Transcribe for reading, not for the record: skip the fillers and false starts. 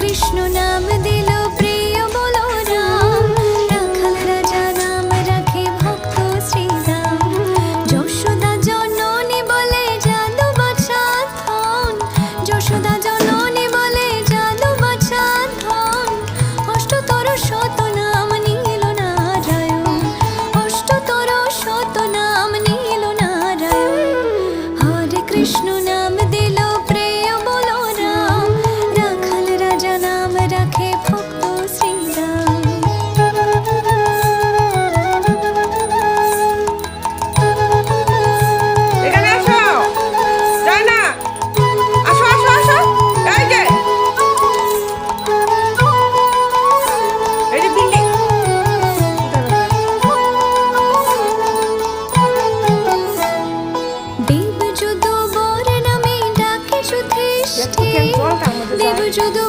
কৃষ্ণ নাম দিল প্রিয় বলো রাম, রাখাল রাজা নাম রাখে ভক্ত শ্রীরাম। যশোদা জননী বলে জাদু বাছা ধন, যশোদা জননী বলে জাদু বাছা ধন। অষ্টতর শত নাম নীল নারায়ণ, অষ্টতর শত নাম নীল নারায়ণ। হরে কৃষ্ণ নাম দিল প্রিয় বলো রাম, রাখাল রাজা নাম রাখে ভক্ত শ্রীরাম। এখানে আসো, যাই না, আসো আসো আসো, এই যে এই যে বিল্ডিং। দেব যদু বর নামে ডাকে যুধিষ্ঠির, দেব যদু